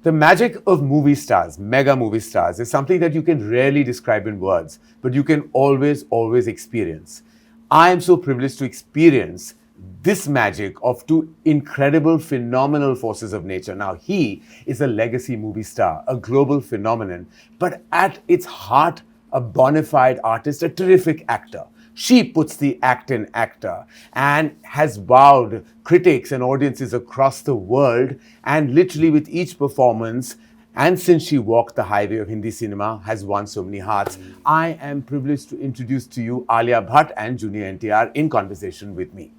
The magic of movie stars, mega movie stars, is something that you can rarely describe in words, but you can always experience. I am so privileged to experience this magic of two incredible, phenomenal forces of nature. Now, he is a legacy movie star, a global phenomenon, but at its heart, a bona fide artist, a terrific actor. She puts the act in actor and has wowed critics and audiences across the world, and literally with each performance, and since she walked the highway of Hindi cinema, has won so many hearts. I am privileged to introduce to you Alia Bhatt and Junior NTR in conversation with me.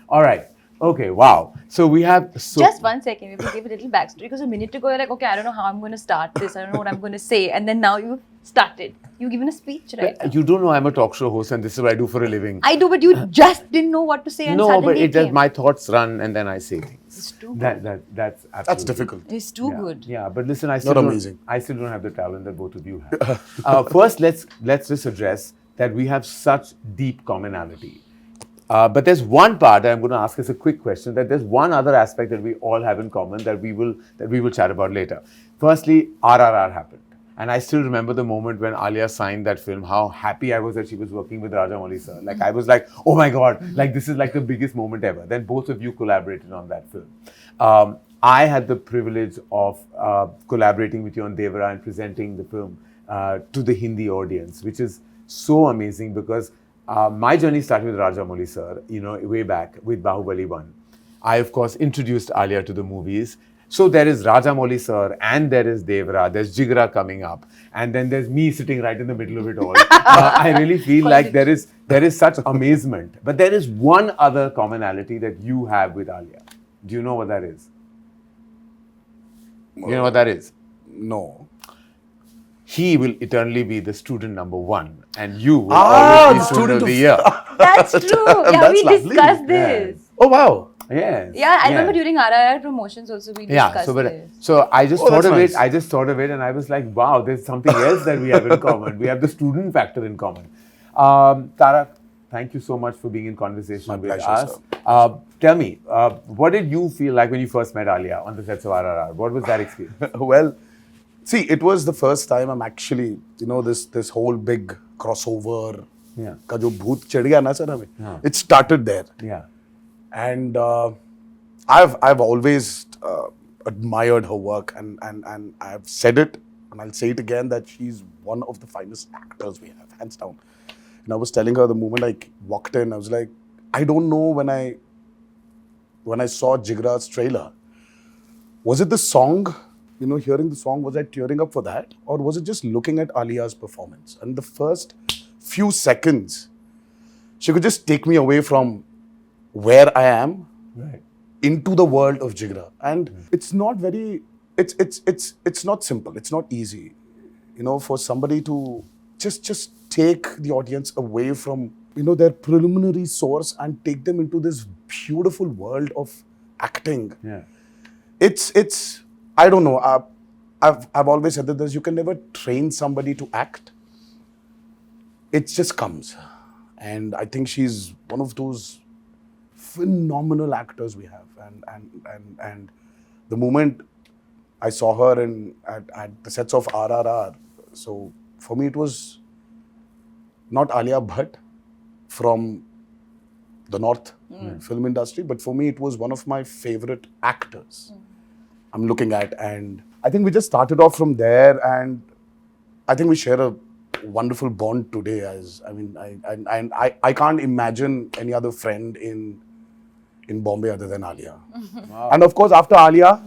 All right. Okay, wow. So we have... Just 1 second, we will give a little backstory, because a minute ago you're like, okay, I don't know how I'm going to start this, I don't know what I'm going to say, and then now you've started. You've given a speech, right? You don't know I'm a talk show host and this is what I do for a living. I do, but you just didn't know what to say and no, suddenly but my thoughts run and then I say things. It's too good. That's absolutely... That's difficult. It's too good. Yeah, but listen, I still don't have the talent that both of you have. First, let's just address that we have such deep commonality. But there's one part that I'm going to ask as a quick question, that there's one other aspect that we all have in common that we will chat about later. Firstly, RRR happened. And I still remember the moment when Alia signed that film, how happy I was that she was working with Rajamouli sir. Like, I was like, oh my God, like this is like the biggest moment ever. Then both of you collaborated on that film. I had the privilege of collaborating with you on Devara and presenting the film to the Hindi audience, which is so amazing because my journey started with Rajamouli sir, way back with Bahubali 1. I, of course, introduced Alia to the movies. So there is Rajamouli sir and there is Devara, there's Jigra coming up, and then there's me sitting right in the middle of it all. I really feel like there is such amazement. But there is one other commonality that you have with Alia. Do you know what that is? You know what that is? No. He will eternally be the student number 1 and you will always be student of the year. That's true. Yeah, That's we lovely. discussed this. Oh, wow. Yes. Yeah, I remember during RIR promotions also we discussed this. So I just thought of nice. it. I just thought of it, and I was like, "Wow, there's something else that we have in common. We have the student factor in common." Tarak, thank you so much for being in conversation My with pleasure, us. Tell me, what did you feel like when you first met Alia on the sets of RRR? What was that experience? Well, see, it was the first time I'm actually, this whole big crossover. Yeah. का जो भूत चढ़ गया ना sir हमें. हाँ. It started there. Yeah. And I've always admired her work, and I've said it, and I'll say it again, that she's one of the finest actors we have, hands down. And I was telling her the moment I walked in, I was like, I don't know when I saw Jigra's trailer, was it the song, hearing the song, was I tearing up for that? Or was it just looking at Alia's performance? And the first few seconds, she could just take me away from where I am into the world of Jigra. And it's not very, it's not simple. It's not easy, for somebody to just take the audience away from, their preliminary source and take them into this beautiful world of acting. Yeah. It's I don't know. I've always said that you can never train somebody to act. It just comes. And I think she's one of those phenomenal actors we have, and the moment I saw her at the sets of RRR, so for me it was not Alia Bhatt from the North film industry, but for me it was one of my favorite actors I'm looking at, and I think we just started off from there, and I think we share a wonderful bond today. I can't imagine any other friend in Bombay other than Alia. Wow. And of course, after Alia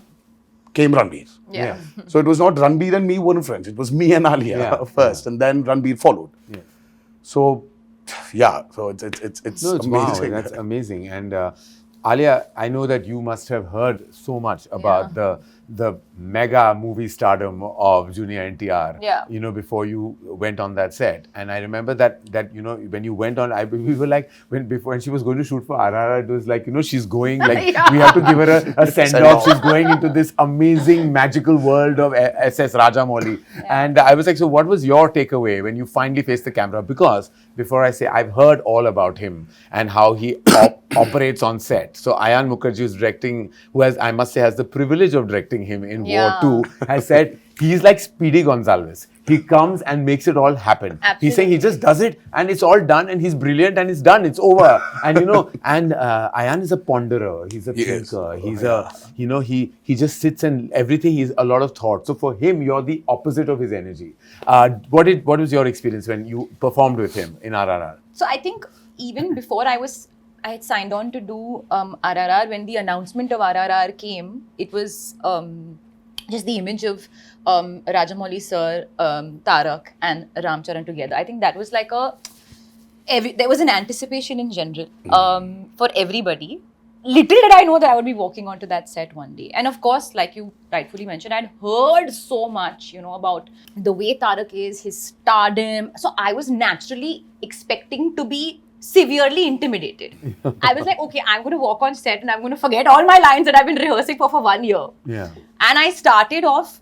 came Ranbir. Yeah. So it was not Ranbir and me weren't friends. It was me and Alia first, and then Ranbir followed. Yeah. So, so it's amazing. Wow, that's amazing. And Alia, I know that you must have heard so much about the mega movie stardom of Junior NTR, before you went on that set. And I remember that when you went on, we were like, when she was going to shoot for RRR, it was like, she's going, like, we have to give her a send-off. She's going into this amazing, magical world of SS Rajamouli. Yeah. And I was like, so what was your takeaway when you finally faced the camera? Because before I say I've heard all about him and how he operates on set. So Ayan Mukherjee is directing, who has, I must say, has the privilege of directing him in Yeah. War 2, has said he's like Speedy Gonzalez. He comes and makes it all happen. He's saying he just does it and it's all done and he's brilliant and it's done, it's over. And and Ayan is a ponderer, he's a thinker, he's he just sits and everything, he's a lot of thought. So for him, you're the opposite of his energy. What was your experience when you performed with him in RRR? So I think even before I had signed on to do RRR, when the announcement of RRR came, it was just the image of Rajamouli sir, Tarak and Ramcharan together. I think that was like there was an anticipation in general for everybody. Little did I know that I would be walking onto that set one day. And of course, like you rightfully mentioned, I'd heard so much, about the way Tarak is, his stardom. So I was naturally expecting to be severely intimidated. I was like, okay, I'm going to walk on set and I'm going to forget all my lines that I've been rehearsing for 1 year. Yeah. And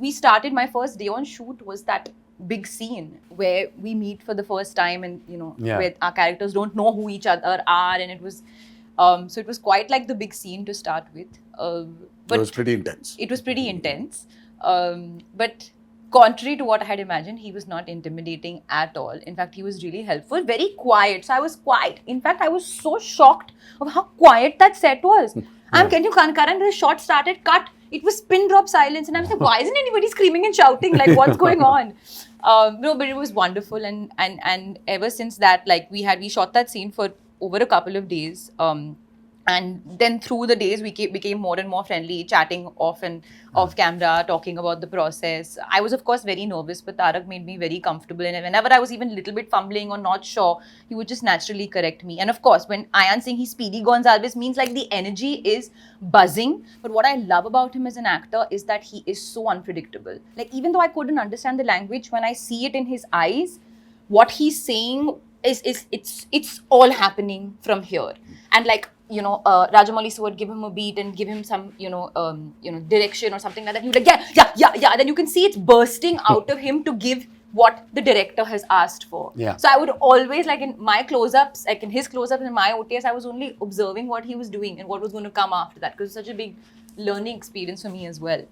we started my first day on shoot was that big scene where we meet for the first time and, where our characters don't know who each other are. And it was, so it was quite like the big scene to start with. But it was pretty intense. It was pretty intense. But contrary to what I had imagined, he was not intimidating at all. In fact, he was really helpful, very quiet. So I was quiet. In fact, I was so shocked of how quiet that set was. Karan, the shot started, cut. It was pin drop silence. And I was like, why isn't anybody screaming and shouting? Like, what's going on? No, but it was wonderful. And ever since that, like, we shot that scene for over a couple of days. And then through the days, we became more and more friendly, chatting off camera, talking about the process. I was, of course, very nervous, but Tarak made me very comfortable. And whenever I was even a little bit fumbling or not sure, he would just naturally correct me. And of course, when Ayan saying he's Speedy Gonzalez means like the energy is buzzing. But what I love about him as an actor is that he is so unpredictable. Like, even though I couldn't understand the language, when I see it in his eyes, what he's saying it's all happening from here. And like, Rajamouli sir would give him a beat and give him some, direction or something like that. He would like, yeah. And then you can see it's bursting out of him to give what the director has asked for. Yeah. So I would always, like in my close-ups, like in his close-ups and my OTS, I was only observing what he was doing and what was going to come after that, because it's such a big learning experience for me as well.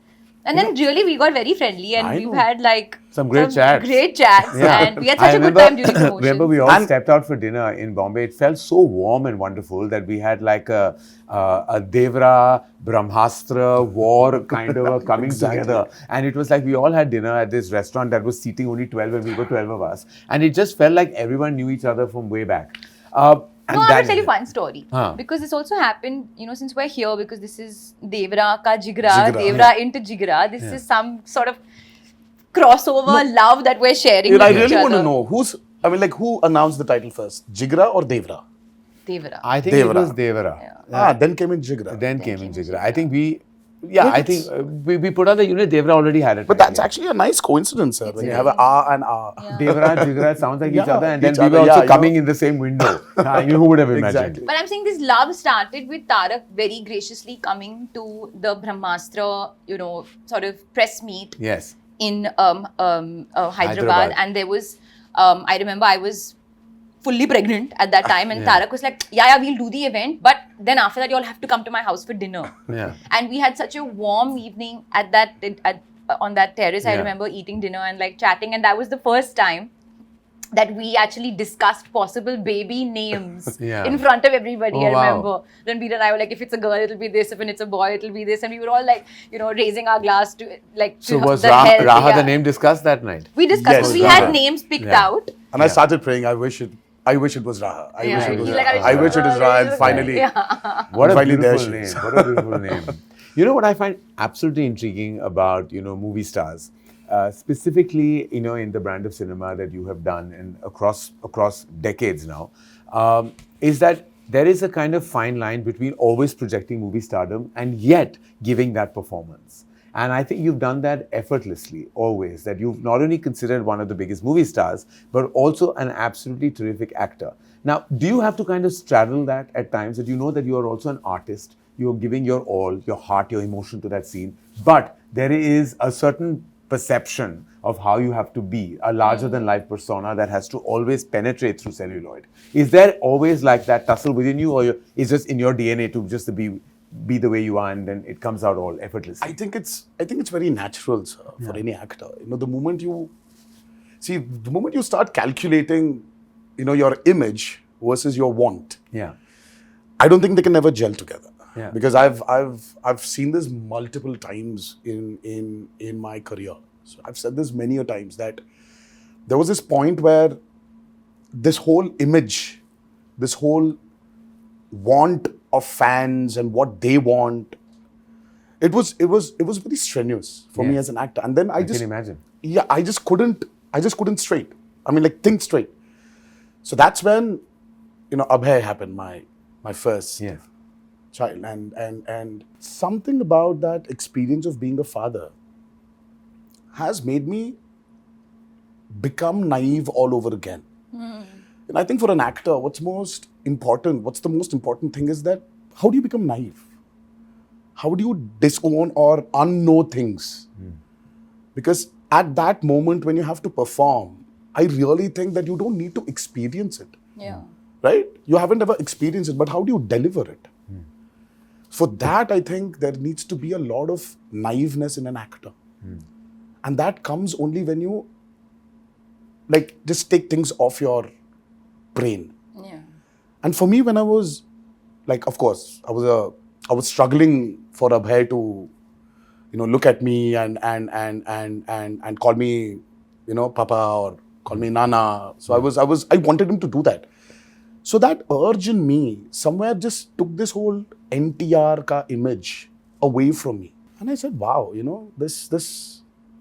And then really we got very friendly and we've had like some great chats. And we had such a good time during promotion. Remember we all stepped out for dinner in Bombay. It felt so warm and wonderful that we had like a Devara, Brahmastra, war kind of a coming together. And it was like we all had dinner at this restaurant that was seating only 12 and we were 12 of us. And it just felt like everyone knew each other from way back. No, I'm going to tell you one story. Because this also happened, since we're here, because this is Devara ka Jigra, Devara into Jigra. This is some sort of crossover love that we're sharing with I each really other. want to know, who announced the title first? Jigra or Devara? Devara. I think it was Devara. Yeah. Then came in Jigra. Then came in Jigra. I think we put out the unit, Devara already had it. But that's actually a nice coincidence, sir. When you have an A and A. Yeah. Devara, Jigra sounds like each other, and then each we were other, also coming in the same window. Who would have imagined? Exactly. But I'm saying this love started with Tarak very graciously coming to the Brahmastra, sort of press meet Yes. in Hyderabad. And there was, I remember I was fully pregnant at that time, and Tarak was like, yeah, we'll do the event, but then after that you all have to come to my house for dinner. Yeah. And we had such a warm evening on that terrace. I remember eating dinner and like chatting, and that was the first time that we actually discussed possible baby names in front of everybody. I remember. Then Veer and I were like, if it's a girl, it'll be this. If it's a boy, it'll be this. And we were all like, raising our glass to like. So to was the health, Raha the name discussed that night? We discussed. Yes, we Raha. had names picked out. And I started praying, I wish it was Raha. I wish it was Raha. And finally, What a finally there beautiful she name. is. What a beautiful name. You know what I find absolutely intriguing about, movie stars, specifically, in the brand of cinema that you have done and across decades now, is that there is a kind of fine line between always projecting movie stardom and yet giving that performance. And I think you've done that effortlessly, always, that you've not only considered one of the biggest movie stars, but also an absolutely terrific actor. Now, do you have to kind of straddle that at times, that you know that you are also an artist, you're giving your all, your heart, your emotion to that scene, but there is a certain perception of how you have to be, a larger than life persona that has to always penetrate through celluloid. Is there always like that tussle within you, or is just in your DNA to just be the way you are, and then it comes out all effortlessly? I think it's very natural, sir, for any actor. The moment you start calculating, your image versus your want, I don't think they can ever gel together. Yeah. Because I've seen this multiple times in my career. So I've said this many a times that there was this point where this whole image, this whole want of fans and what they want, it was very strenuous for me as an actor. And then I just can imagine. Yeah, I just couldn't straight. I mean, like, think straight. So that's when, Abhay happened, my first child, and something about that experience of being a father has made me become naive all over again. And I think for an actor, what's the most important thing is that how do you become naive? How do you disown or unknow things? Because at that moment when you have to perform, I really think that you don't need to experience it. Yeah. Right? You haven't ever experienced it, but how do you deliver it? For that, I think there needs to be a lot of naiveness in an actor. And that comes only when you just take things off your brain. Yeah. And for me, when I was of course, I was struggling for Abhay to, look at me and call me, Papa, or call me Nana. So I wanted him to do that. So that urge in me somewhere just took this whole NTR ka image away from me. And I said, wow,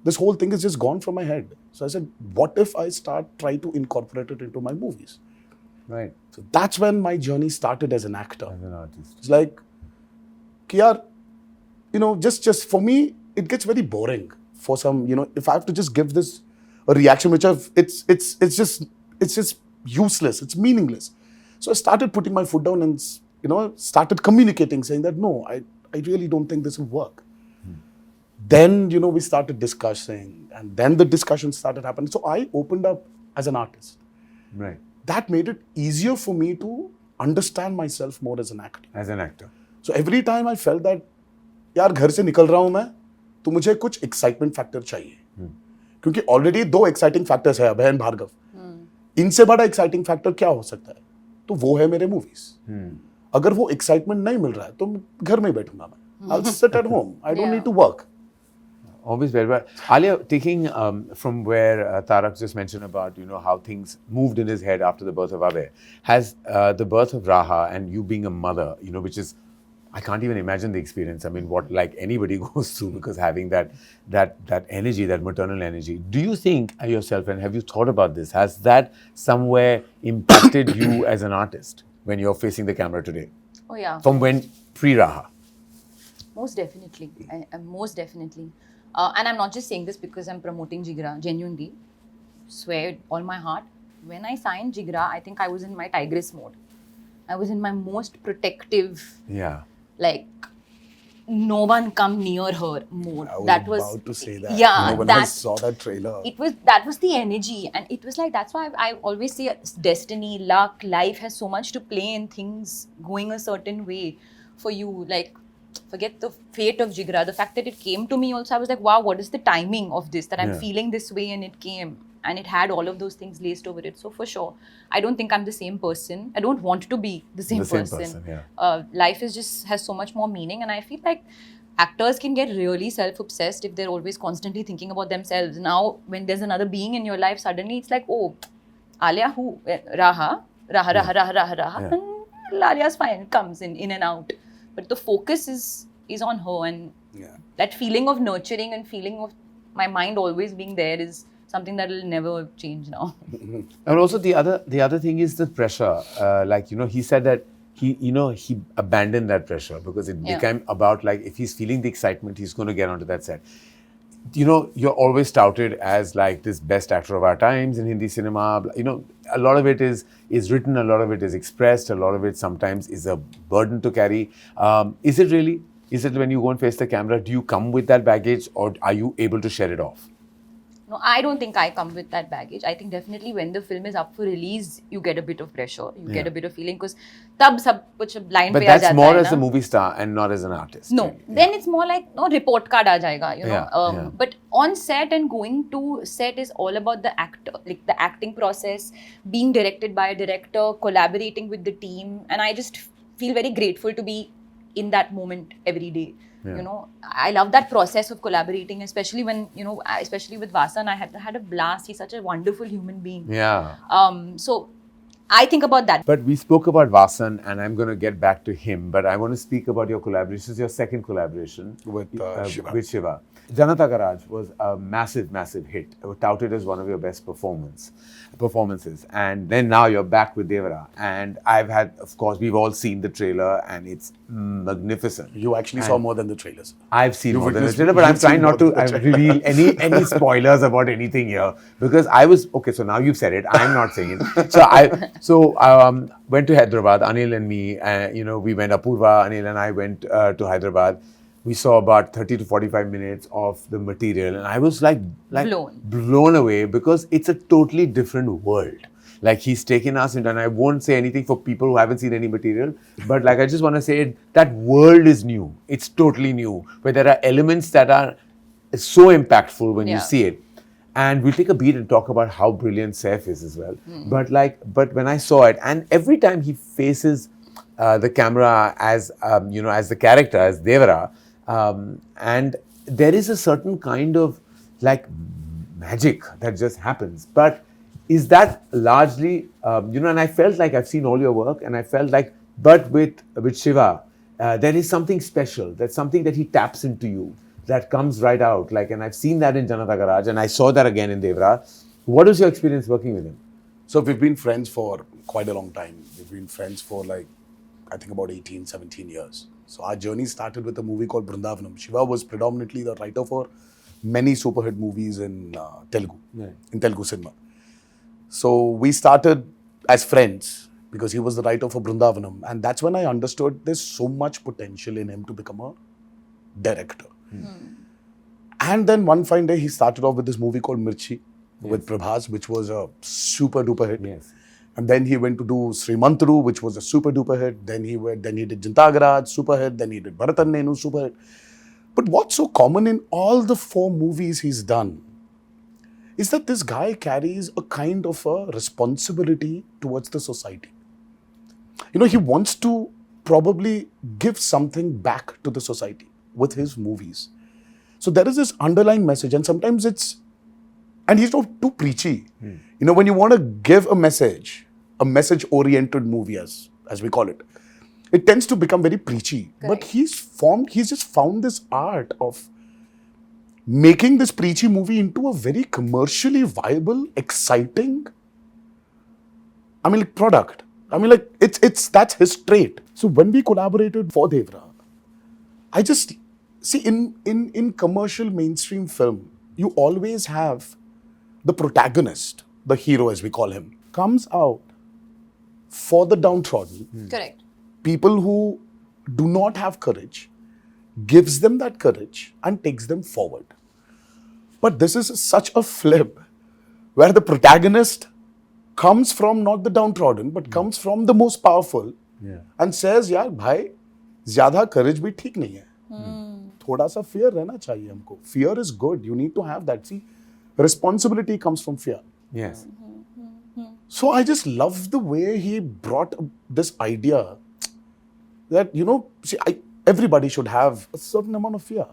this whole thing is just gone from my head. So I said, what if I try to incorporate it into my movies? Right. So that's when my journey started as an actor. As an artist. It's like, just for me, it gets very boring for some, if I have to just give this a reaction, which it's just useless, it's meaningless. So I started putting my foot down and, started communicating, saying that, no, I really don't think this will work. Then, we started discussing, and then the discussion started happening. So I opened up as an artist. Right. That made it easier for me to understand myself more as an actor. As an actor. So every time I felt that, यार घर से निकल रहा हूँ मैं, तो मुझे कुछ excitement factor चाहिए. क्योंकि already 2 exciting factors है, अभय और भार्गव. इनसे बड़ा exciting factor क्या हो सकता है? तो वो है मेरे movies. अगर वो excitement नहीं मिल रहा है, तो घर में ही बैठूंगा मैं. I'll sit at home. I don't need to work. Always very well. Alia, taking from where Tarak just mentioned about, how things moved in his head after the birth of Abhay, has the birth of Raha and you being a mother, which is, I can't even imagine the experience. I mean, what anybody goes through, because having that energy, that maternal energy. Do you think yourself, and have you thought about this, has that somewhere impacted you as an artist when you're facing the camera today? Oh yeah. From when pre-Raha? Most definitely. Most definitely. And I'm not just saying this because I'm promoting Jigra, genuinely. Swear with all my heart. When I signed Jigra, I think I was in my tigress mode. I was in my most protective, no one come near her mode. I was about to say that. Yeah. When I saw that trailer. That was the energy. And it was that's why I always say destiny, luck, life has so much to play in things going a certain way for you. Forget the fate of Jigra. The fact that it came to me also, I was like, wow, what is the timing of this? That I'm feeling this way and it came. And it had all of those things laced over it. So for sure, I don't think I'm the same person. I don't want to be the same person. Life has so much more meaning. And I feel like actors can get really self-obsessed if they're always constantly thinking about themselves. Now, when there's another being in your life, suddenly it's like, oh, Alia who? Raha. And Alia's fine, comes in and out. But the focus is on her, and that feeling of nurturing and feeling of my mind always being there is something that will never change now. And also the other thing is the pressure. He said that he abandoned that pressure because it became about if he's feeling the excitement, he's going to get onto that set. You're always touted as this best actor of our times in Hindi cinema. A lot of it is written, a lot of it is expressed, a lot of it sometimes is a burden to carry. Is it really? Is it when you go and face the camera, do you come with that baggage or are you able to share it off? No, I don't think I come with that baggage. I think definitely when the film is up for release, you get a bit of pressure. You get a bit of feeling because tab sab kuch blind But pe aa that's jata more hai as na. a movie star and not as an artist. No, really. then it's more like no report card aa jayega, you know. Yeah. But on set and going to set is all about the actor, like the acting process, being directed by a director, collaborating with the team, and I just feel very grateful to be in that moment every day. Yeah. You know, I love that process of collaborating, especially when, you know, especially with Vasan, I had a blast. He's such a wonderful human being. Yeah. So I think about that. But we spoke about Vasan and I'm going to get back to him. But I want to speak about your collaboration. This is your second collaboration With Shiva. With Shiva. Janata Garage was a massive, massive hit. It was touted as one of your best performances. And then now you're back with Devara. And I've had, of course, we've all seen the trailer and it's magnificent. You actually saw more than the trailers. I've seen more than the witnessed- trailer, but I'm you've seen trying not more to than the trailer. reveal any spoilers about anything here because I was okay. So now you've said it. I'm not saying it. So I went to Hyderabad. Anil and me, you know, we went. Apurva, Anil and I went to Hyderabad. We saw about 30 to 45 minutes of the material, and I was like blown away because it's a totally different world. Like he's taken us into, and I won't say anything for people who haven't seen any material, but like I just want to say that world is new. It's totally new, where there are elements that are so impactful when you see it. And we'll take a beat and talk about how brilliant Saif is as well. But when I saw it, and every time he faces the camera as as the character, as Devara, and there is a certain kind of like magic that just happens. But is that largely, and I felt like I've seen all your work, and I felt like, but with Shiva, there is something special. There's something that he taps into you that comes right out. Like, and I've seen that in Janata Garage, and I saw that again in Devara. What was your experience working with him? So we've been friends for quite a long time. We've been friends for like, I think about 18, 17 years. So our journey started with a movie called Brindavanam. Shiva was predominantly the writer for many super hit movies in Telugu, in Telugu cinema. So we started as friends because he was the writer for Brindavanam. And that's when I understood there's so much potential in him to become a director. And then one fine day, he started off with this movie called Mirchi with Prabhas, which was a super duper hit. Yes. And then he went to do Srimantru, which was a super duper hit. Then he did Janata Garage, super hit. Then he did Bharatan Nenu, super hit. But what's so common in all the 4 movies he's done is that this guy carries a kind of a responsibility towards the society. You know, he wants to probably give something back to the society with his movies. So there is this underlying message, and sometimes and he's not too preachy. You know, when you want to give a message-oriented movie, as we call it, it tends to become very preachy. Correct. But he's just found this art of making this preachy movie into a very commercially viable, exciting, product. That's his trait. So when we collaborated for Devara, I just see in commercial mainstream film, you always have the protagonist, the hero as we call him, comes out for the downtrodden. Correct. People who do not have courage, gives them that courage and takes them forward. But this is such a flip where the protagonist comes from not the downtrodden, but comes from the most powerful and says, yaar, bhai, zyada courage bhi theek nahi hai. Thoda sa fear rehna chahiye humko. Fear is good. You need to have that. See, responsibility comes from fear. Yes. So I just love the way he brought this idea that, everybody should have a certain amount of fear.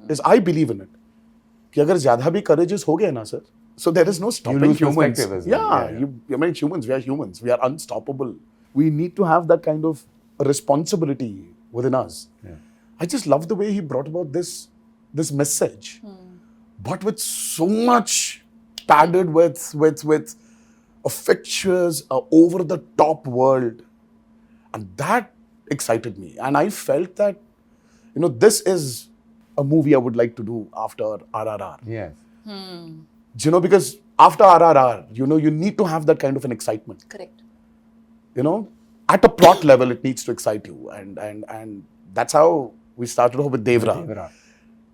Yes, I believe in it. कि अगर ज़्यादा भी courageous हो गए ना, sir, so there is no stopping lose humans. perspective as well. Humans, we are humans. We are unstoppable. We need to have that kind of responsibility within us. Yeah. I just love the way he brought about this message, but with so much padded with a fictitious, over-the-top world. And that excited me. And I felt that, this is a movie I would like to do after RRR. Yes. Because after RRR, you need to have that kind of an excitement. Correct. At a plot level, it needs to excite you. And that's how We started off with Devara. Devara.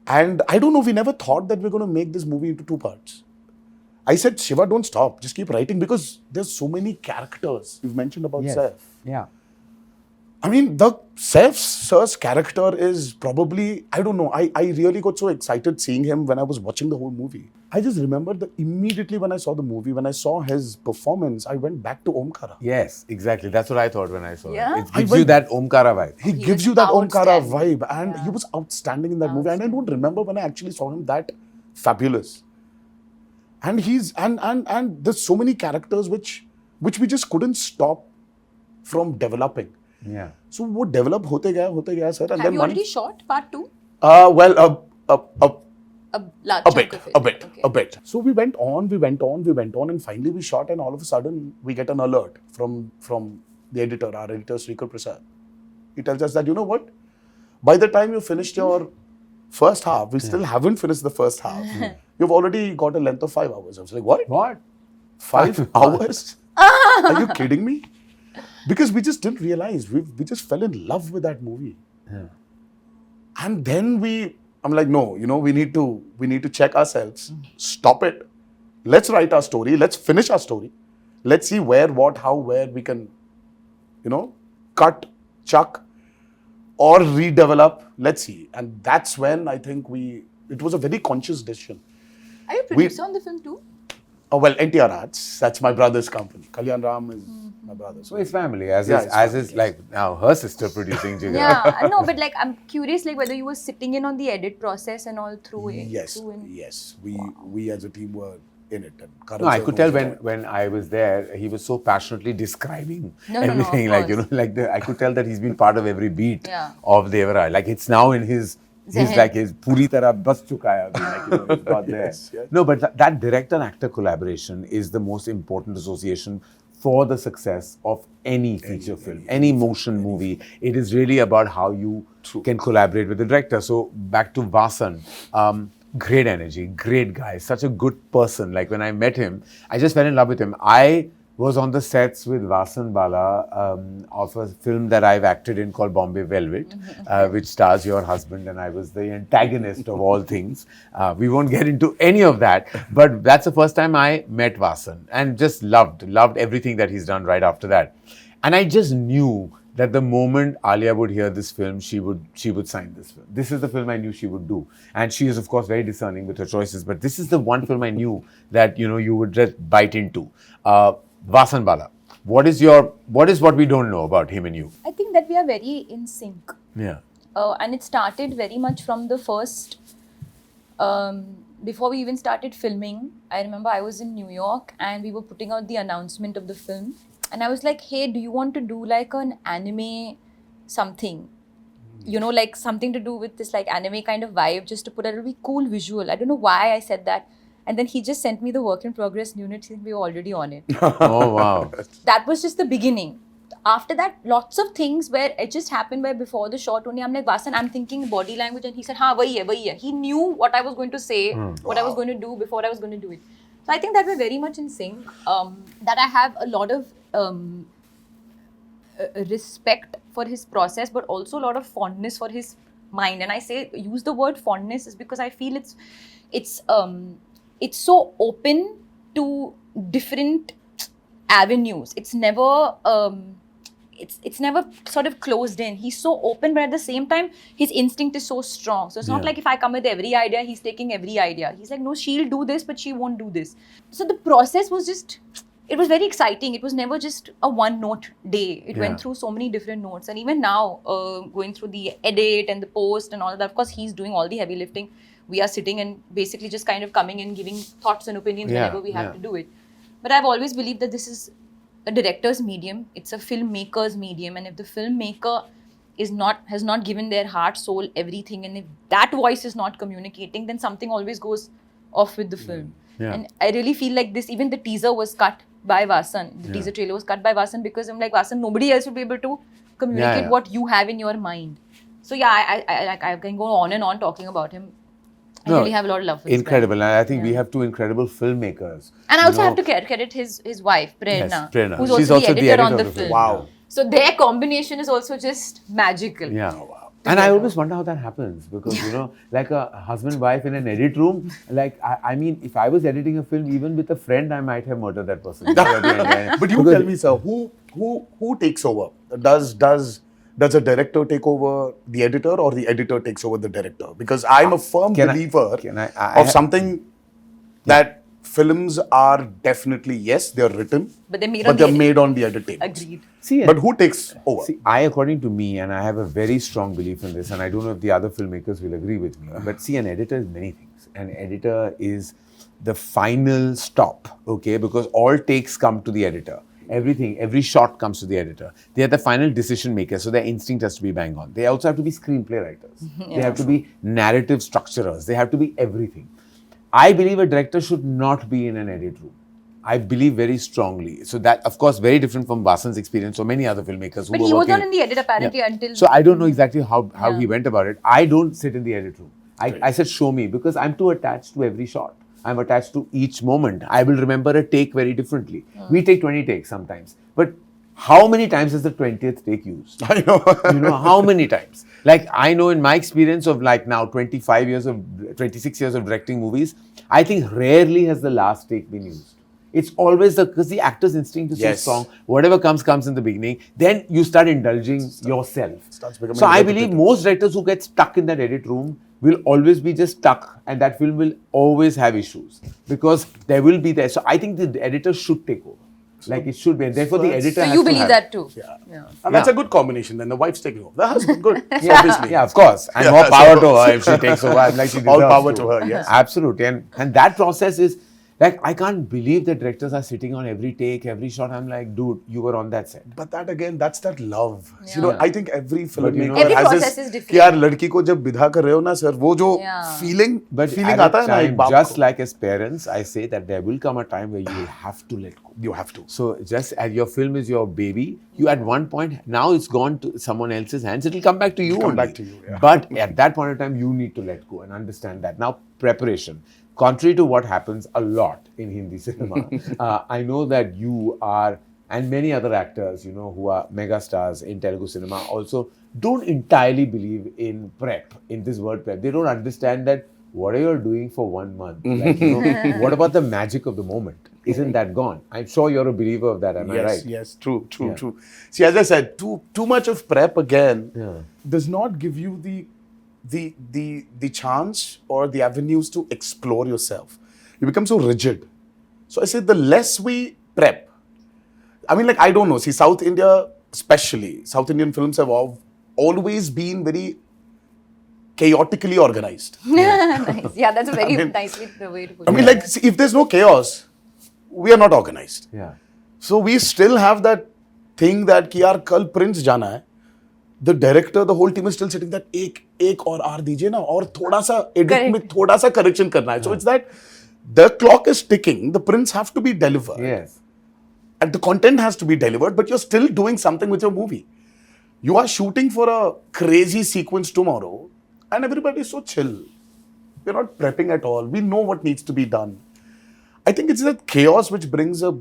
And I don't know, we never thought that we're going to make this movie into 2 parts. I said, Shiva, don't stop. Just keep writing because there's so many characters. You've mentioned about Yes. Saif. Yeah. I mean, the Saif sir's character is probably, I don't know, I really got so excited seeing him when I was watching the whole movie. I just remember that immediately when I saw the movie, when I saw his performance, I went back to Omkara. Yes, exactly. That's what I thought when I saw Yeah? it. It gives you that Omkara vibe. He He gives was you that Omkara outstanding. vibe, and Yeah. he was outstanding in that movie. And I don't remember when I actually saw him that fabulous. And he's and there's so many characters which we just couldn't stop from developing. Yeah. So वो develop होते गया sir. And Have then you already shot part 2? well A large a chunk bit, of it. Okay. a bit. So we went on, and finally we shot, and all of a sudden we get an alert from the editor, our editor Srikar Prasad. He tells us that, you know what? By the time you finished your first half, we still haven't finished the first half. You've already got a length of 5 hours. I was like, what? What? 5 hours? Are you kidding me? Because we just didn't realize. We just fell in love with that movie. Yeah. And then I'm like, no, we need to check ourselves, stop it. Let's write our story. Let's finish our story. Let's see where, what, how, where we can, cut, chuck, or redevelop. Let's see. And that's when I think it was a very conscious decision. Are you a producer on the film too? Oh, well, NTR Arts, that's my brother's company. Kalyan Ram is my brother. So his family, as Yeah, is, his as family, is like now her sister producing Jigra. Yeah, no, but like I'm curious, like whether you were sitting in on the edit process and all through it. Yes, through in- yes. We as a team were in it. And Karan No, I Johar could tell was when I was there, he was so passionately describing No, of everything. course. I could tell that he's been part of every beat Yeah. of Devara. Like it's now in his Zehen. like his puri tarah bas chuka hai abhi, like, it's got there. Yes, yes. No, but that director-actor collaboration is the most important association for the success of any feature film, any motion movie. It is really about how you can collaborate with the director. So back to Vasan. Great energy, great guy, such a good person. Like when I met him, I just fell in love with him. I was on the sets with Vasan Bala of a film that I've acted in called Bombay Velvet, which stars your husband, and I was the antagonist of all things. We won't get into any of that, but that's the first time I met Vasan and just loved everything that he's done right after that. And I just knew that the moment Alia would hear this film, she would sign this film. This is the film I knew she would do. And she is, of course, very discerning with her choices. But this is the one film I knew that, you would just bite into. Vasan Bala, what is what we don't know about him and you? I think that we are very in sync. Yeah. And it started very much from the first, before we even started filming. I remember I was in New York and we were putting out the announcement of the film. And I was like, hey, do you want to do like an anime something? Like something to do with this like anime kind of vibe, just to put a really cool visual. I don't know why I said that. And then he just sent me the work in progress unit. We were already on it. Oh, wow. That was just the beginning. After that, lots of things where it just happened where before the shot only, I'm like, Vasan, I'm thinking body language. And he said, haan, wahi hai. He knew what I was going to say, what I was going to do before I was going to do it. So I think that we're very much in sync. That I have a lot of respect for his process, but also a lot of fondness for his mind. And I use the word fondness is because I feel it's so open to different avenues. It's never it's never sort of closed in. He's so open, but at the same time, his instinct is so strong. So it's not like if I come with every idea, he's taking every idea. He's like, no, she'll do this, but she won't do this. So the process was it was very exciting. It was never just a one-note day. It went through so many different notes. And even now, going through the edit and the post and all of that, of course, he's doing all the heavy lifting. We are sitting and basically just kind of coming in, giving thoughts and opinions whenever we have to do it. But I've always believed that this is a director's medium. It's a filmmaker's medium. And if the filmmaker has not given their heart, soul, everything, and if that voice is not communicating, then something always goes off with the film. Yeah. And I really feel like even the teaser was cut by Vasan. The teaser trailer was cut by Vasan because I'm like, Vasan, nobody else will be able to communicate what you have in your mind. So I can go on and on talking about him. I really have a lot of love for this Incredible. guy. And I think we have two incredible filmmakers. And I also have to credit his wife, Prerna, Yes, Prerna. who's She's also the editor on the film. Wow. So their combination is also just magical. Yeah. And I always wonder how that happens because, like a husband-wife in an edit room, like, I mean, if I was editing a film, even with a friend, I might have murdered that person. But you tell me, sir, who takes over? Does a director take over the editor or the editor takes over the director? Because I'm a firm believer of something that films are definitely, yes, they're written, but they're made on the edit tables. Agreed. But who takes over? See, according to me, and I have a very strong belief in this, and I don't know if the other filmmakers will agree with me, but see, an editor is many things. An editor is the final stop, okay? Because all takes come to the editor. Everything, every shot comes to the editor. They are the final decision maker, so their instinct has to be bang on. They also have to be screenplay writers. They have to be narrative structurers. They have to be everything. I believe a director should not be in an edit room. I believe very strongly. So that, of course, very different from Vasan's experience or many other filmmakers who but were he was working. not in the edit apparently until... So I don't know exactly how he went about it. I don't sit in the edit room. I said, show me, because I'm too attached to every shot. I'm attached to each moment. I will remember a take very differently. We take 20 takes sometimes. But how many times is the 20th take used? I know. How many times? Like, I know in my experience of like now 26 years of directing movies, I think rarely has the last take been used. It's always because the actor's instinct is so strong. Whatever comes in the beginning. Then you start indulging yourself. So I believe most directors who get stuck in that edit room will always be just stuck, and that film will always have issues because there will be there. So I think the editor should take over. Like it should be, and therefore the editor. So you believe that too? Yeah. And that's a good combination. Then the wife's taking over. The husband, good. Obviously. Yeah, of course. And more power to her if she takes over. Like she all power to her. Yes. Absolutely. And that process is like, I can't believe that directors are sitting on every take, every shot. I'm like, dude, you were on that set. But that again, that's that love. I think every filmmaker every has process this. is different. कि यार लड़की को जब विदा कर रहे हो ना सर, वो जो feeling आता है ना एक बाप को. Just like as parents, I say that there will come a time where you will have to let go. You have to. So just as your film is your baby, you at one point, now it's gone to someone else's hands, it will come back to you only. Back to you, yeah. But at that point in time, you need to let go and understand that. Now, preparation. Contrary to what happens a lot in Hindi cinema, I know that you are, and many other actors, who are mega stars in Telugu cinema also don't entirely believe in prep, in this word prep. They don't understand that what are you doing for 1 month? Like, what about the magic of the moment? Isn't that gone? I'm sure you're a believer of that, am I right? Yes, true. See, as I said, too much of prep again does not give you the chance or the avenues to explore yourself. You become so rigid. So I say the less we prep, I mean, like, I don't know. See, South India, especially, South Indian films have always been very chaotically organized. Nice. Yeah, that's a very nicely the way to put it. I mean, like, see, if there's no chaos, we are not organized. Yeah. So we still have that thing that कि यार कल Prince जाना है. The director, the whole team is still sitting that एक और R दीजिए ना और थोड़ा सा edit में थोड़ा सा correction करना है. So it's that the clock is ticking. The prints have to be delivered. Yes. And the content has to be delivered, but you're still doing something with your movie. You are shooting for a crazy sequence tomorrow, and everybody is so chill. We're not prepping at all. We know what needs to be done. I think it's that chaos which brings a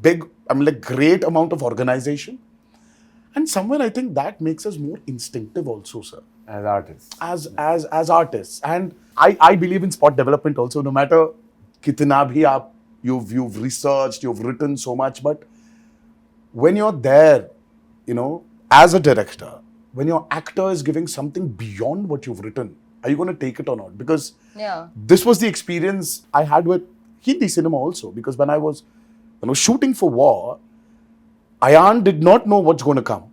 great amount of organization. And somewhere I think that makes us more instinctive also, sir. As artists. As artists. And I believe in spot development also, no matter kitna bhi you've researched, you've written so much, but when you're there, as a director, when your actor is giving something beyond what you've written, are you going to take it or not? Because this was the experience I had with Hindi cinema also. Because when I was shooting for War, Ayan did not know what's going to come.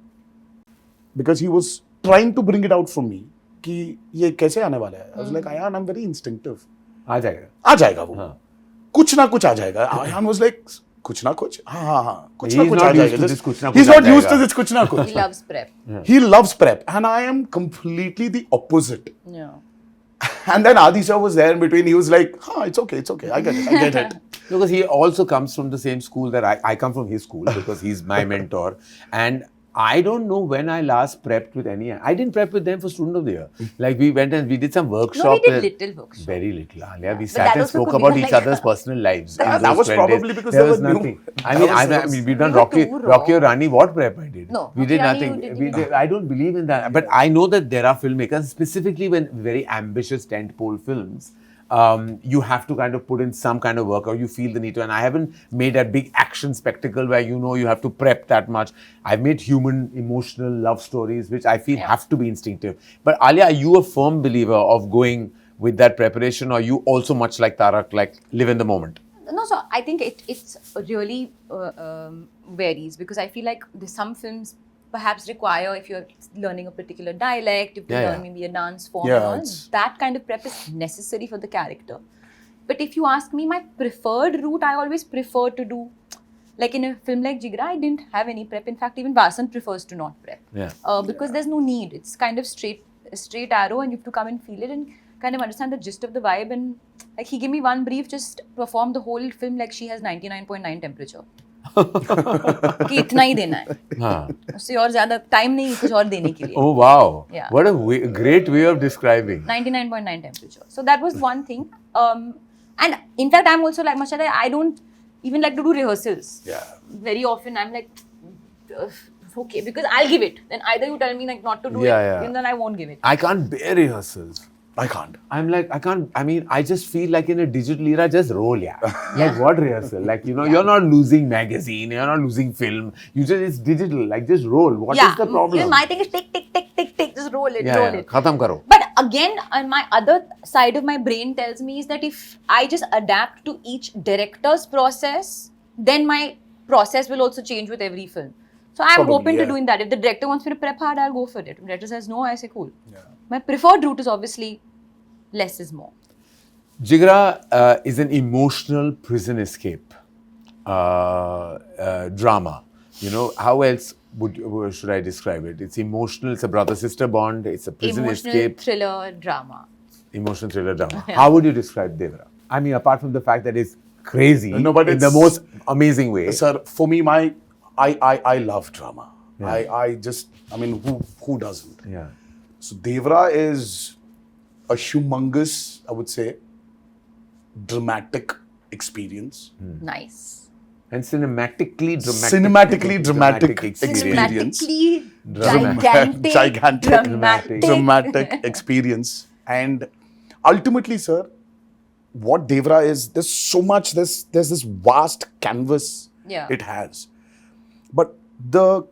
Because he was trying to bring it out from me. कि ये कैसे आने वाला है? I was like, Ayan, I'm very instinctive. आ जाएगा वो. हाँ. कुछ ना कुछ आ जाएगा. Ayan was like, कुछ ना कुछ? हाँ. कुछ ना कुछ आ जाएगा. He's not used to this कुछ ना कुछ. He loves prep. He loves prep. And I am completely the opposite. Yeah. And then Adi sir was there in between. He was like, it's okay. I get it. Because he also comes from the same school that I come from his school because he's my mentor. And I don't know when I last prepped with any. I didn't prep with them for Student of the Year. Like we went and we did some workshop. No, we did little workshop. Very little, Alia. We But sat that and also spoke could be about like- each other's personal lives. in that those was 12 probably days. because there they was were new. nothing. I That mean, was- we've done We were Rocky too raw. or Rani. What prep I did? No, we did Rocky Rani you nothing. didn't I don't believe in that. But I know that there are filmmakers, specifically when very ambitious tentpole films. You have to kind of put in some kind of work, or you feel the need to. And I haven't made a big action spectacle where you have to prep that much. I've made human, emotional love stories, which I feel have to be instinctive. But Alia, are you a firm believer of going with that preparation, or you also much like Tarak, like live in the moment? No, so I think it's really varies, because I feel like there's some films perhaps require, if you're learning a particular dialect, if you Yeah, learn yeah. maybe a dance form, Yeah, and all, it's- that kind of prep is necessary for the character. But if you ask me, my preferred route, I always prefer to do, like in a film like Jigra, I didn't have any prep. In fact, even Vasan prefers to not prep. Yeah. Because there's no need. It's kind of straight arrow, and you have to come and feel it and kind of understand the gist of the vibe. And like he gave me one brief, just perform the whole film like she has 99.9 temperature. कि इतना ही देना है, Huh. उससे और ज्यादा time नहीं कुछ और देने के लिए. Oh wow! Yeah. What a great way of describing. 99.9 temperature. So that was one thing. And in fact, I'm also like Mashallah, I don't even like to do rehearsals. Yeah. Very often, I'm like, okay, because I'll give it. Then either you tell me like not to do Yeah, it, yeah. and then I won't give it. I can't bear rehearsals. I can't. I'm like, I can't, I mean, I just feel like in a digital era, just roll, yeah. Like what rehearsal? Like, you're not losing magazine, you're not losing film. It's digital, like just roll. What is the problem? Even my thing is tick, just roll it, yeah, roll yeah. it. Khatam karo. But again, on my other side of my brain tells me is that if I just adapt to each director's process, then my process will also change with every film. So I'm Probably, open to yeah. doing that. If the director wants me to prep hard, I'll go for it. If the director says no, I say cool. Yeah. My preferred route is obviously less is more. Jigra is an emotional prison escape drama. How else should I describe it? It's emotional, it's a brother-sister bond, it's a prison Emotional escape. thriller drama. Emotional thriller drama. How would you describe Devara? I mean, apart from the fact that it's crazy No, but in the it's- most amazing way. Sir, for me, I love drama. Yeah. I mean, who doesn't? Yeah. So Devara is a humongous, I would say, dramatic experience. Nice. And cinematically dramatic experience. Cinematically Dramatic. gigantic, dramatic experience. And ultimately, sir, what Devara is, there's so much, there's this vast canvas Yeah. it has. But the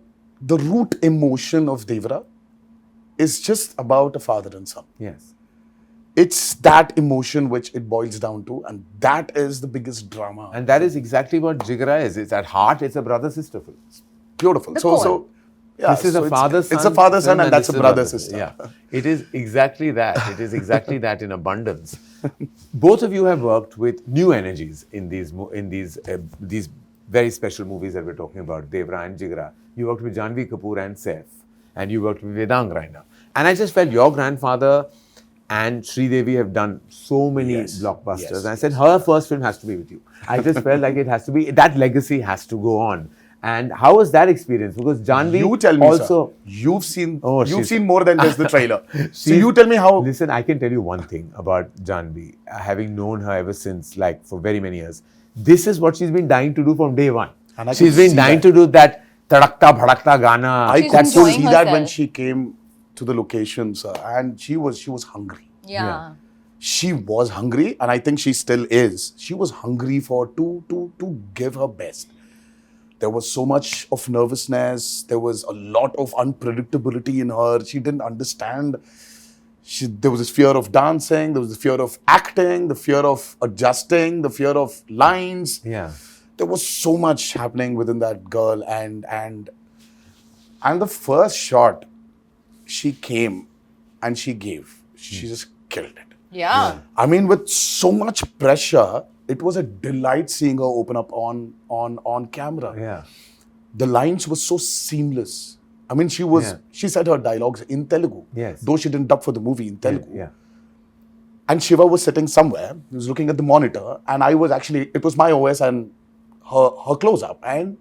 root emotion of Devara is just about a father and son. Yes. It's that emotion which it boils down to, and that is the biggest drama. And that is exactly what Jigra is. It's at heart, it's a brother-sister film. Beautiful. The So core. yeah, This is so a father-son. It's a father-son, film and that's this a is brother-sister. Yeah. It is exactly that. It is exactly that in abundance. Both of you have worked with new energies in these very special movies that we're talking about, Devara and Jigra. You worked with Janvi Kapoor and Saif, and you worked with Vedang Raina. And I just felt your grandfather and Sridevi have done so many Yes, blockbusters. yes, And I said, her first film has to be with you. I just felt like it has to be, that legacy has to go on. And how was that experience? Because Janvi You tell me, also... sir. You've seen she's- seen more than just the trailer. So She's- you tell me how. Listen, I can tell you one thing about Janvi, having known her ever since, like for very many years. This is what she's been dying to do from day one. And I She's can been see dying that. to do that Tadakta Bhadakta Gana. I She's could enjoying see that when herself. she came to the location, sir, and she was hungry. Yeah. She was hungry, and I think she still is. She was hungry to give her best. There was so much of nervousness. There was a lot of unpredictability in her. She didn't understand. There was this fear of dancing. There was the fear of acting. The fear of adjusting. The fear of lines. Yeah. There was so much happening within that girl, and the first shot, she came and she gave. She just killed it. Yeah. I mean, with so much pressure, it was a delight seeing her open up on camera. Yeah. The lines were so seamless. I mean, she said her dialogues in Telugu. Yes. Though she didn't dub for the movie in Telugu. Yeah. And Shiva was sitting somewhere. He was looking at the monitor, and it was my OS and her close up. And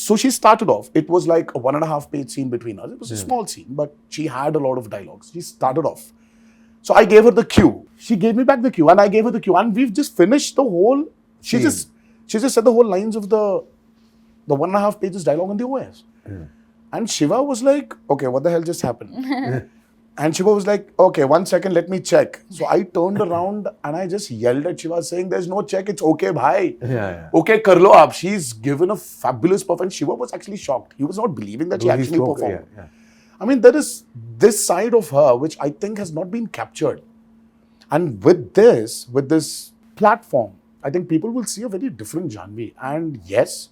So she started off, it was like a 1.5 page scene between us. It was a small scene, but she had a lot of dialogues. She started off. So I gave her the cue. She gave me back the cue and I gave her the cue. And we've just finished the whole, she just said the whole lines of the 1.5 pages dialogue on the OS. And Shiva was like, okay, what the hell just happened? And Shiva was like, okay, 1 second, let me check. So I turned around and I just yelled at Shiva saying, there's no check, it's okay, bhai. Okay, kar lo aap. She's given a fabulous performance. Shiva was actually shocked. He was not believing that she actually performed. I mean, there is this side of her which I think has not been captured. And with this platform, I think people will see a very different Janhvi. And yes,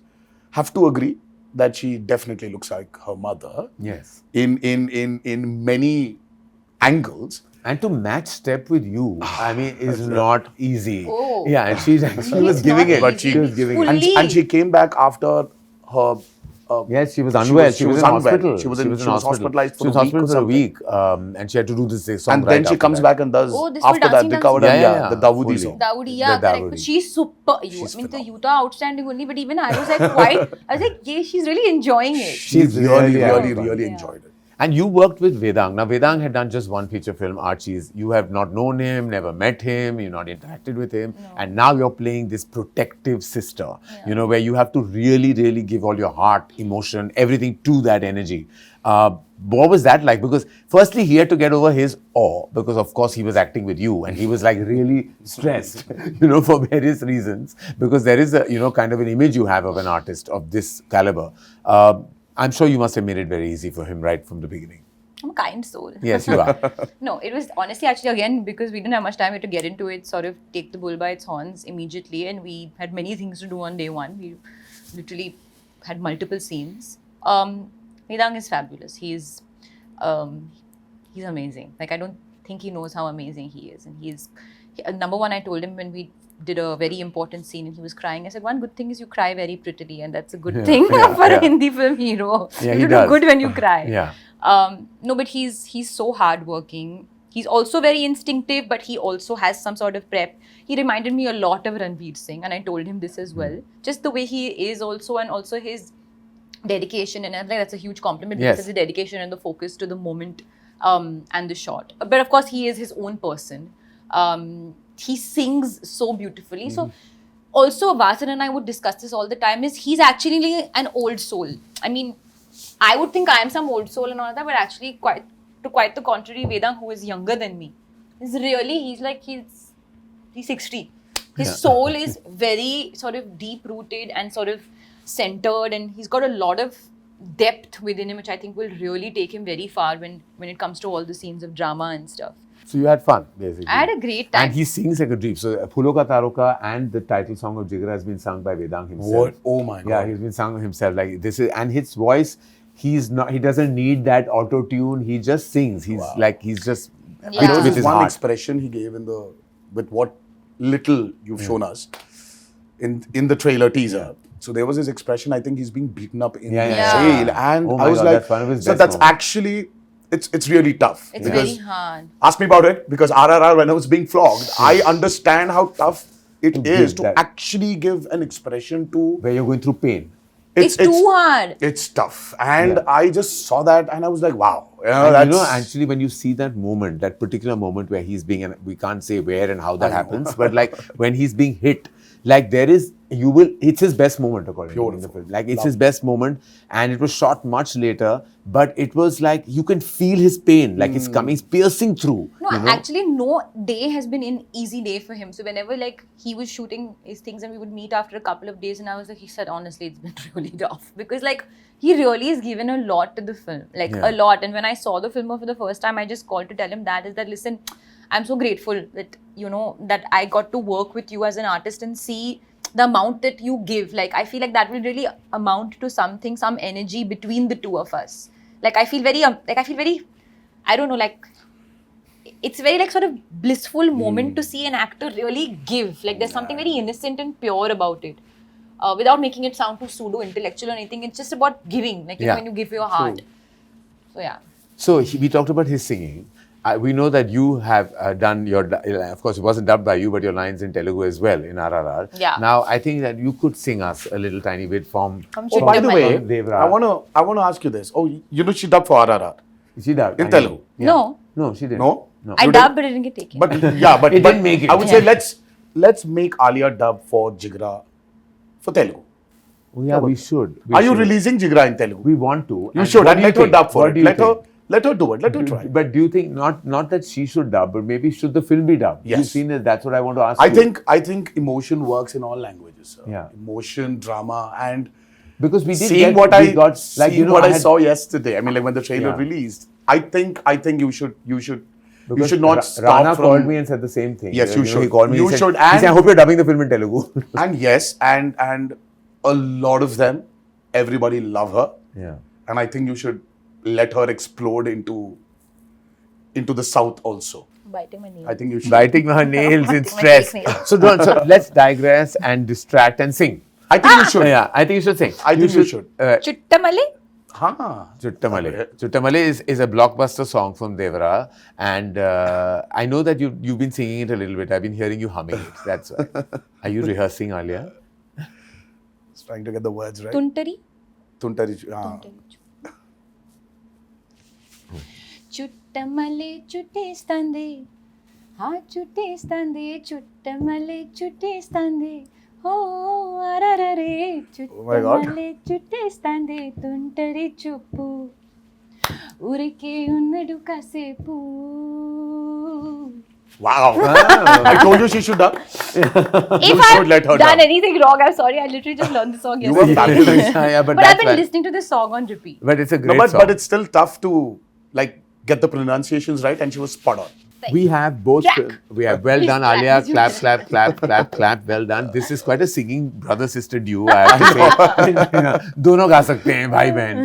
have to agree that she definitely looks like her mother. Yes. In many angles. And to match step with you, I mean, is not easy. Oh. Yeah, and she was giving it. But she was giving it. And she came back after her. Yes, she was unwell. She was in hospital. She was hospitalized for she was hospitalized for a week. And she had to do this song. And then she comes back and does after that the Dawoodi song. Dawoodi, yeah, correct. But she's super. I mean, the Yuta outstanding only. But even I was like, yeah, she's really enjoying it. She's really enjoyed it. And you worked with Vedang. Now, Vedang had done just one feature film, Archie's. You have not known him, never met him, you've not interacted with him. No. And now you're playing this protective sister, you know, where you have to really, really give all your heart, emotion, everything to that energy. What was that like? Because firstly, he had to get over his awe, because of course he was acting with you and he was like really stressed, you know, for various reasons. Because there is a, you know, kind of an image you have of an artist of this caliber. I'm sure you must have made it very easy for him right from the beginning. I'm a kind soul. Yes, you are. No, it was honestly actually again because we didn't have much time, we had to get into it, sort of take the bull by its horns immediately, and we had many things to do on day one. We literally had multiple scenes. Vedang is fabulous. He's amazing. Like, I don't think he knows how amazing he is. And number one, I told him when we did a very important scene and he was crying, I said, one good thing is you cry very prettily, and that's a good thing for a Hindi film hero. Yeah, you do good when you cry. Yeah. No, but he's so hardworking. He's also very instinctive, but he also has some sort of prep. He reminded me a lot of Ranveer Singh, and I told him this as well. Just the way he is also, and also his dedication, and I think that's a huge compliment because the dedication and the focus to the moment and the shot. But of course, he is his own person. He sings so beautifully. So also, Vasan and I would discuss this all the time, is he's actually an old soul. I mean, I would think I am some old soul and all that, but actually quite the contrary, Vedang, who is younger than me, is really, he's 60. His soul is very sort of deep-rooted and sort of centered, and he's got a lot of depth within him, which I think will really take him very far when it comes to all the scenes of drama and stuff. So you had fun, basically. I had a great time. And he sings like a dream. So Phulo Ka Taroka and the title song of Jigra has been sung by Vedang himself. What? Oh my God. Yeah, he's been sung himself. Like this is, and his voice, he doesn't need that auto-tune. He just sings. He's just with his one heart. expression he gave with what little you've shown us in the trailer teaser. So there was his expression, I think he's being beaten up in jail. And I was like, so that's actually, it's really tough. It's very hard. Ask me about it, because RRR, when I was being flogged, I understand how tough it is to actually give an expression to... Where you're going through pain. It's too hard. It's tough. And I just saw that and I was like, wow. Actually, when you see that moment, that particular moment where he's being, and we can't say where and how that happens, but like when he's being hit, like it's his best moment according to the film. Like it's his best moment, and it was shot much later, but it was like you can feel his pain, like it's coming, it's piercing through. No, actually no day has been an easy day for him. So whenever like he was shooting his things and we would meet after a couple of days, and I was like, he said, honestly, it's been really tough, because like he really has given a lot to the film, like a lot. And when I saw the film for the first time, I just called to tell him that listen, I'm so grateful that, you know, that I got to work with you as an artist and see the amount that you give. Like, I feel like that will really amount to something, some energy between the two of us. Like, I feel very, I don't know, like, it's very like sort of blissful moment to see an actor really give. Like, there's something very innocent and pure about it. Without making it sound too pseudo-intellectual or anything, it's just about giving, like, you know, when you give your heart. So, yeah. So, we talked about his singing. we know that you have done your, of course, it wasn't dubbed by you, but your lines in Telugu as well in RRR. Yeah. Now, I think that you could sing us a little tiny bit from. Oh, by the way, Devara. I wanna ask you this. Oh, you know she dubbed for RRR. She dubbed In Telugu? No. No, she didn't. No? I You dubbed, but it didn't get taken. But yeah, but It didn't make it. I would say let's make Alia dub for Jigra for Telugu. Oh, yeah, we should. Are you releasing Jigra in Telugu? We want to. You And should, what and do you let her think? dub for What it. do you Let her do it. Let her try. But do you think not that she should dub, but maybe should the film be dubbed? Yes. You've seen it. That's what I want to ask you. I think emotion works in all languages. Sir. Yeah. Emotion, drama, and Because we did seeing get, what we got, like, seeing you know, what I had- saw yesterday. I mean, like when the trailer Yeah. released. I think you should because not stop Rana from. called me and said the same thing. Yes, you know, should. He called me. You he said, should, He said, I and- hope you're dubbing the film in Telugu. And yes, and a lot of them, everybody love her, Yeah. and I think you should let her explode into the south also. Biting my nail. I think you should. Biting her nails in Biting my stress. fake nails. So let's digress and distract and sing. I think you should. Yeah, I think you should sing. I think you should. Chuttamale? Huh. Chuttamale. Chuttamale is a blockbuster song from Devara, and I know that you've been singing it a little bit. I've been hearing you humming it. That's why. Are you rehearsing, Alia? Just trying to get the words right. Tuntari? Tuntari. చుట్టమలే చుట్టేస్తాంది ఆ చుట్టేస్తాంది చుట్టమలే చుట్టేస్తాంది ఓ అరరరే my God. చుట్టమలే చుట్టేస్తాంది తుంటరి చూపు ఊరికే ఉన్నడు కాసేపు Wow. I told you she should dub. If should let her I've done dub. anything wrong, I'm sorry. I literally just learned the song You were yesterday. fabulous. Yeah, but But I've that's been why- listening to this song on repeat. But it's a No, great song. but it's still tough to like get the pronunciations right, and she was spot on. We have both. Jack. We have well Please done, clap. Alia. Please Clap, clap. clap, clap, clap, clap. Well done. This is quite a singing brother-sister duo, I have to say. दोनों गा सकते हैं भाई बहन,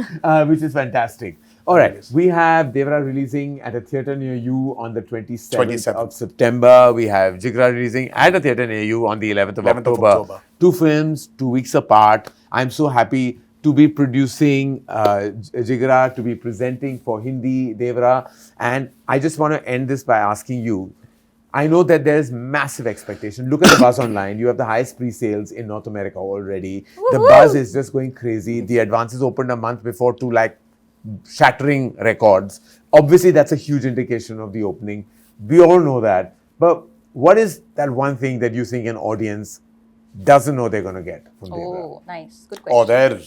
which is fantastic. All right, we have Devara releasing at a theatre near you on the 27th of September. We have Jigra releasing at a theatre near you on the 11th of 11th of October. October. 2 films, 2 weeks apart. I'm so happy to be producing Jigra, to be presenting for Hindi Devara. And I just want to end this by asking you, I know that there's massive expectation. Look at the buzz online. You have the highest pre-sales in North America already. The buzz is just going crazy. The advances opened a month before to like shattering records. Obviously, that's a huge indication of the opening. We all know that. But what is that one thing that you think an audience doesn't know they're going to get from Devara? Oh, nice. Good question. Oh, there.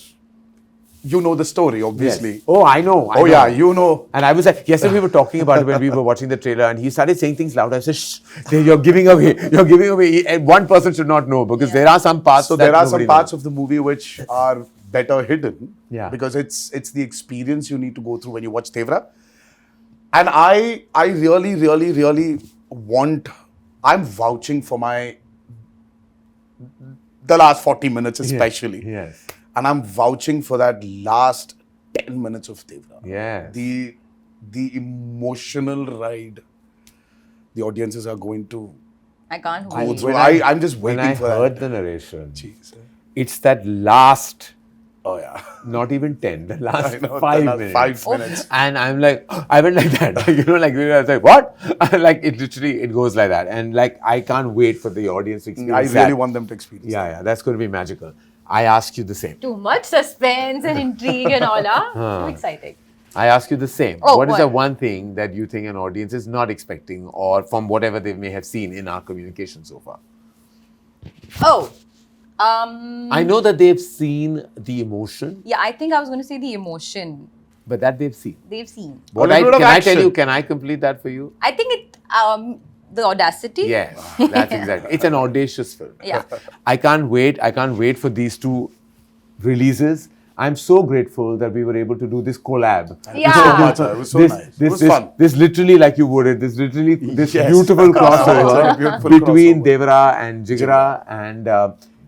You know the story, obviously. Yes. Oh, I know. I Oh know. yeah, you know. And I was like, yesterday we were talking about it when we were watching the trailer, and he started saying things loud. I said, "Shh, you're giving away. You're giving away." And one person should not know because there are some parts. So that there are some nobody parts knows. of the movie which are better hidden. Yeah. Because it's the experience you need to go through when you watch Devara. And I really want. I'm vouching for the last 40 minutes especially. Yes. And I'm vouching for that last 10 minutes of Devara. Yes. The emotional ride the audiences are going to I can't go wait. through. I'm just When waiting I for heard that. the narration, Jeez. it's that last, Oh yeah. not even 10, the last I know, 5 the last minutes. 5 minutes. And I'm like, I went like that, you know, like I was like, what? Like it literally, it goes like that. And like, I can't wait for the audience to I experience really that. want them to experience that. Yeah, that's going to be magical. I ask you the same. Too much suspense and intrigue and all, huh? Too exciting. I ask you the same. Oh, What is what? the one thing that you think an audience is not expecting or from whatever they may have seen in our communication so far? Oh, I know that they've seen the emotion, yeah, I think I was going to say the emotion but that they've seen. they've seen. What little bit of can I tell action. you? Can I complete that for you? I think the audacity. Yes, that's exactly. It's an audacious film. Yeah. I can't wait. I can't wait for these 2 releases. I'm so grateful that we were able to do this collab. Yeah. So much. It was so nice. It was fun. This literally, like you worded, this Yes. beautiful crossover Beautiful between crossover. Devara and Jigra, and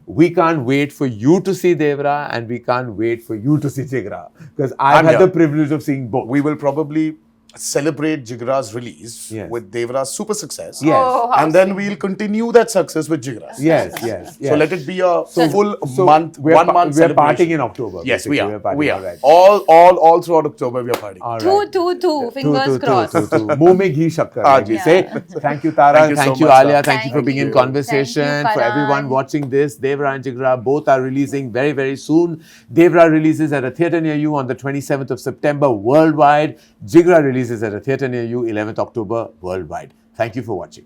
we can't wait for you to see Devara, and we can't wait for you to see Jigra because I've I'm had here. the privilege of seeing both. We will probably celebrate Jigra's release Yes. with Devara's super success. Yes. Oh, how And then sweet. we'll continue that success with Jigra. Yes, yes, yes. So let it be a So- full So month, we're 1 pa- month we're celebration. partying in October. Yes, we basically. are. We're partying, We are. All right. All throughout October we are partying. All Two, right. two, two. Fingers Two. crossed. Muh mein ghee shakkar, like we Yeah. say. Thank you, Tara. Thank you Thank so you, much, Alia. Tara. Thank you for Thank being in you. conversation. Thank you, For everyone Karan. watching this, Devara and Jigra both are releasing very, very soon. Devara releases at a theatre near you on the 27th of September worldwide. Jigra releases at a theatre near you 11th October worldwide. Thank you for watching.